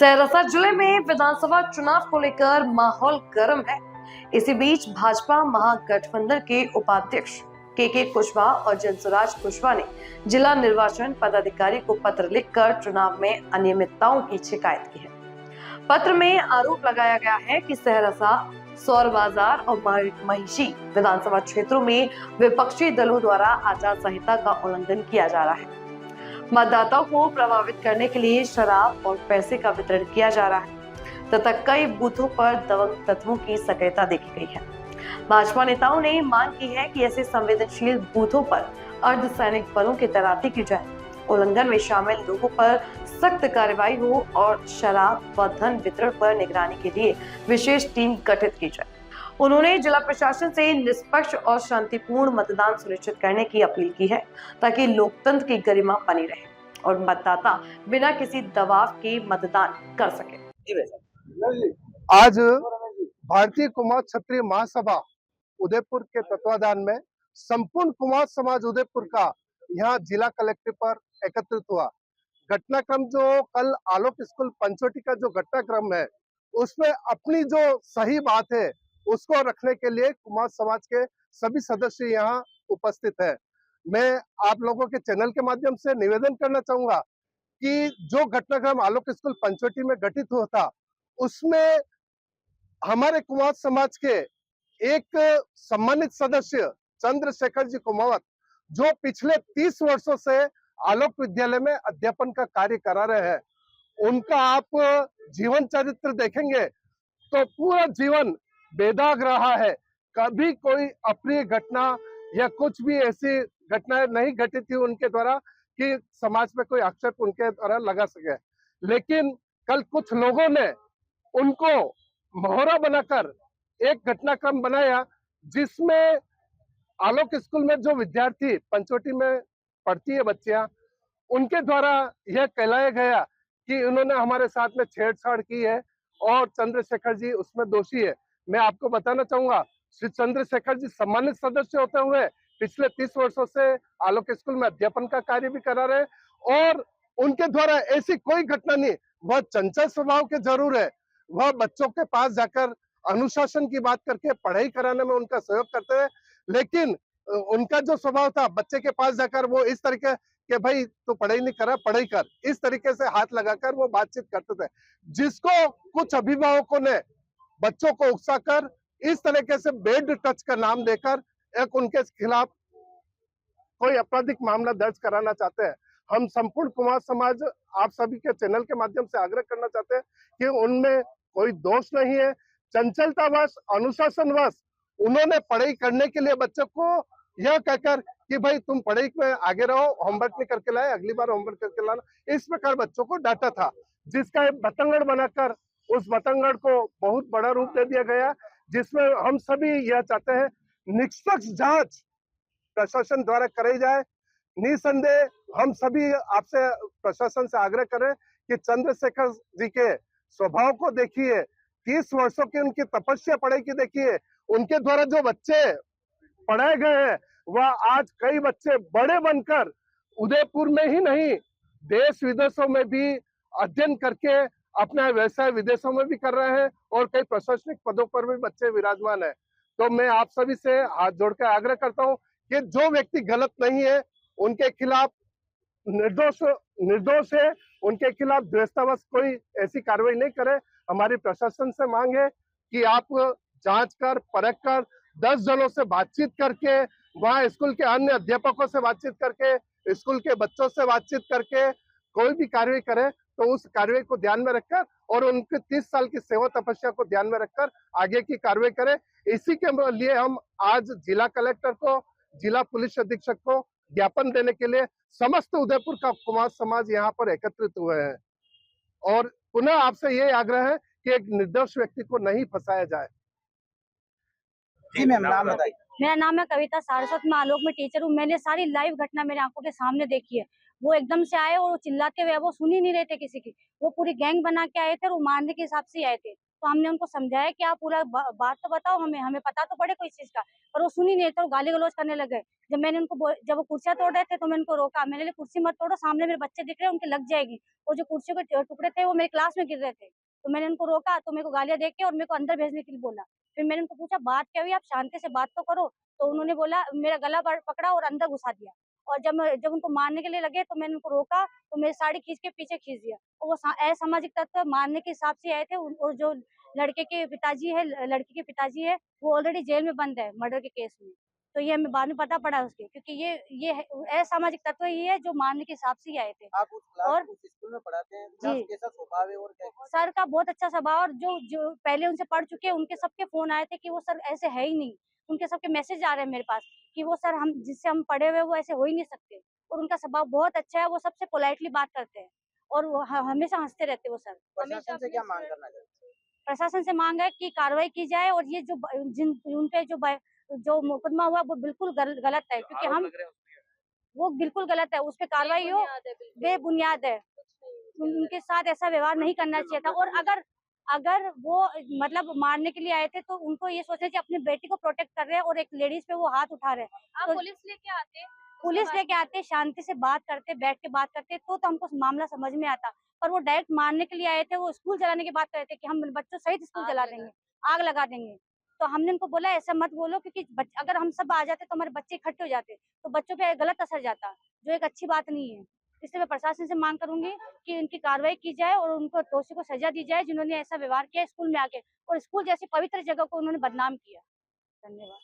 सहरसा जिले में विधानसभा चुनाव को लेकर माहौल गर्म है। इसी बीच भाजपा महागठबंधन के उपाध्यक्ष के कुशवाहा और जनसुराज कुशवाहा ने जिला निर्वाचन पदाधिकारी को पत्र लिखकर चुनाव में अनियमितताओं की शिकायत की है। पत्र में आरोप लगाया गया है कि सहरसा, सौर बाजार और महिषी विधानसभा क्षेत्रों में विपक्षी दलों द्वारा आचार संहिता का उल्लंघन किया जा रहा है। मतदाताओं को प्रभावित करने के लिए शराब और पैसे का वितरण किया जा रहा है तथा कई बूथों पर दबंग तत्वों की सक्रियता देखी गई है। भाजपा नेताओं ने मांग की है कि ऐसे संवेदनशील बूथों पर अर्धसैनिक बलों की तैनाती की जाए, उल्लंघन में शामिल लोगों पर सख्त कार्रवाई हो और शराब व धन वितरण पर निगरानी के लिए विशेष टीम गठित की जाए। उन्होंने जिला प्रशासन से निष्पक्ष और शांतिपूर्ण मतदान सुनिश्चित करने की अपील की है ताकि लोकतंत्र की गरिमा बनी रहे और मतदाता बिना किसी दबाव के मतदान कर सके। आज भारतीय कुमार क्षत्रिय महासभा उदयपुर के तत्वाधान में संपूर्ण कुमार समाज उदयपुर का यहाँ जिला कलेक्टर पर एकत्रित हुआ। घटनाक्रम जो कल आलोक स्कूल पंचवटी का जो घटनाक्रम है उसमें अपनी जो सही बात है उसको रखने के लिए कुमार समाज के सभी सदस्य यहाँ उपस्थित है। मैं आप लोगों के चैनल के माध्यम से निवेदन करना चाहूंगा कि जो घटनाक्रम आलोक स्कूल पंचवटी में घटित हुआ था उसमें हमारे कुमार समाज के एक सम्मानित सदस्य चंद्रशेखर जी कुमावत जो पिछले 30 वर्षों से आलोक विद्यालय में अध्यापन का कार्य करा रहे हैं, उनका आप जीवन चरित्र देखेंगे तो पूरा जीवन बेदाग रहा है। कभी कोई अप्रिय घटना या कुछ भी ऐसी घटनाएं नहीं घटित थी उनके द्वारा कि समाज में कोई आक्षेप उनके द्वारा लगा सके। लेकिन कल कुछ लोगों ने उनको मोहरा बनाकर एक घटनाक्रम बनाया जिसमें आलोक स्कूल में जो विद्यार्थी पंचवटी में पढ़ती है बच्चियां, उनके द्वारा यह कहलाया गया कि उन्होंने हमारे साथ में छेड़छाड़ की है और चंद्रशेखर जी उसमें दोषी है। मैं आपको बताना चाहूंगा श्री चंद्रशेखर जी सम्मानित सदस्य होते हुए पिछले 30 वर्षों से आलोक स्कूल में अध्यापन का कार्य भी करा रहे और उनके द्वारा ऐसी कोई घटना नहीं। वह चंचल स्वभाव के जरूर है, वह बच्चों के पास जाकर अनुशासन की बात करके पढ़ाई कराने में उनका सहयोग करते हैं, लेकिन उनका जो स्वभाव था बच्चे के पास जाकर वो इस तरीके कि भाई तू पढ़ाई नहीं करा, पढ़ाई कर, इस तरीके से हाथ लगाकर वो बातचीत करते थे, जिसको कुछ अभिभावकों ने बच्चों को उकसाकर इस तरीके से बेड टच का नाम देकर एक उनके खिलाफ कोई आपराधिक मामला दर्ज कराना चाहते हैं। हम संपूर्ण कुमार समाज आप सभी के चैनल के माध्यम से आग्रह करना चाहते हैं कि उनमें कोई दोष नहीं है। चंचलतावश, अनुशासनवश उन्होंने पढ़ाई करने के लिए बच्चों को यह कहकर कि भाई तुम पढ़ाई में आगे रहो, होमवर्क नहीं करके लाए, अगली बार होमवर्क करके लाना, इस प्रकार बच्चों को डांटा था, जिसका एक बतंगड़ बनाकर उस बतंगड़ को बहुत बड़ा रूप दे दिया गया, जिसमें हम सभी यह चाहते हैं निष्पक्ष जांच प्रशासन द्वारा कराई जाए। निसंदेह हम सभी आपसे प्रशासन से आग्रह करें कि चंद्रशेखर जी के स्वभाव को देखिए, 30 वर्षों की उनकी तपस्या पढ़ाई की देखिए, उनके द्वारा जो बच्चे पढ़ाए गए हैं वह आज कई बच्चे बड़े बनकर उदयपुर में ही नहीं देश विदेशों में भी अध्ययन करके अपना व्यवसाय विदेशों में भी कर रहे हैं और कई प्रशासनिक पदों पर भी बच्चे विराजमान है। तो मैं आप सभी से हाथ जोड़कर आग्रह करता हूं कि जो व्यक्ति गलत नहीं है उनके खिलाफ निर्दोष है, उनके खिलाफ द्वेषतावश कोई ऐसी कार्रवाई नहीं करे। हमारी प्रशासन से मांग है कि आप जांच कर, परख कर, 10 जनों से बातचीत करके, वहाँ स्कूल के अन्य अध्यापकों से बातचीत करके, स्कूल के बच्चों से बातचीत करके कोई भी कार्रवाई करे तो उस कार्रवाई को ध्यान में रखकर और उनके 30 साल की सेवा तपस्या को ध्यान में रखकर आगे की कार्रवाई करें। इसी के लिए हम आज जिला कलेक्टर को, जिला पुलिस अधीक्षक को ज्ञापन देने के लिए समस्त उदयपुर का कुमार समाज यहाँ पर एकत्रित हुए हैं और पुनः आपसे ये आग्रह है कि एक निर्दोष व्यक्ति को नहीं फंसाया जाए। जी मैम, नाम बताइए। मेरा नाम है कविता, सारस्वत में आलोक में टीचर हूँ। मैंने सारी लाइव घटना मेरे आंखों के सामने देखी है। वो एकदम से आए और वो चिल्लाते हुए, वो सुन ही नहीं रहे थे किसी की। वो पूरी गैंग बना के आए थे और वो मारने के हिसाब से आए थे। तो हमने उनको समझाया कि आप पूरा बात तो बताओ, हमें पता तो पड़े कोई चीज का। पर वो सुनी नहीं, तो गाली गलौज करने लगे। जब वो कुर्सियां तोड़ रहे थे तो मैंने उनको रोका, मैंने बोला कुर्सी मत तोड़ो, सामने मेरे बच्चे दिख रहे हैं, उनके लग जाएगी। और जो कुर्सियों के टुकड़े थे वो मेरे क्लास में गिर रहे थे, तो मैंने उनको रोका, तो मेरे को गालियां देके के और मेरे को अंदर भेजने के लिए बोला। फिर मैंने उनको पूछा बात क्या हुई, आप शांति से बात तो करो। तो उन्होंने बोला, मेरा गला पकड़ा और अंदर घुसा दिया। और जब उनको मारने के लिए लगे तो मैंने उनको रोका, तो मेरी साड़ी खींच के पीछे खींच दिया। और वो असामाजिक तत्व मारने के हिसाब से आए थे। और जो लड़की के पिताजी है, वो ऑलरेडी जेल में बंद है मर्डर के केस में। तो ये हमें बाद में पता पड़ा उसके, क्योंकि असामाजिक तत्व ही है जो मारने के हिसाब से ही आए थे। आप उस क्लास और उस स्कूल में पढ़ाते हैं, जी। जी, कैसा स्वभाव है और क्या? सर का बहुत अच्छा स्वभाव, और जो पहले उनसे पढ़ चुके हैं उनके सबके फोन आए थे कि वो सर ऐसे है ही नहीं। उनके सबके मैसेज आ रहे हैं मेरे पास कि वो सर हम जिससे हम पढ़े हुए वो ऐसे हो ही नहीं सकते। और उनका स्वभाव बहुत अच्छा है, वो सबसे पोलाइटली बात करते हैं और वो हमेशा हंसते रहते हैं वो सर। प्रशासन से क्या मांग करना चाहते हैं? प्रशासन से मांग है कि कार्रवाई की जाए, और ये उन पे जो मुकदमा हुआ वो बिल्कुल गलत है, क्योंकि वो बिल्कुल गलत है, उस पे कार्रवाई हो, बेबुनियाद है। उनके साथ ऐसा व्यवहार नहीं करना चाहिए था। और अगर वो मतलब मारने के लिए आए थे तो उनको ये सोचना चाहिए अपनी बेटी को प्रोटेक्ट कर रहे हैं और एक लेडीज पे वो हाथ उठा रहे हैं। तो पुलिस लेके आते, शांति से बात करते, बैठ के बात करते, तो हमको मामला समझ में आता। पर वो डायरेक्ट मारने के लिए आए थे, वो स्कूल जलाने की बात कर रहे थे कि हम बच्चों सहित स्कूल जला देंगे, आग लगा देंगे। तो हमने उनको बोला ऐसा मत बोलो, क्योंकि अगर हम सब आ जाते तो हमारे बच्चे इकट्ठे हो जाते, तो बच्चों पे गलत असर जाता, जो एक अच्छी बात नहीं है। इसलिए मैं प्रशासन से मांग करूंगी कि इनकी कार्रवाई की जाए और उनको दोषी को सजा दी जाए जिन्होंने ऐसा व्यवहार किया स्कूल में आके, और स्कूल जैसी पवित्र जगह को उन्होंने बदनाम किया। धन्यवाद।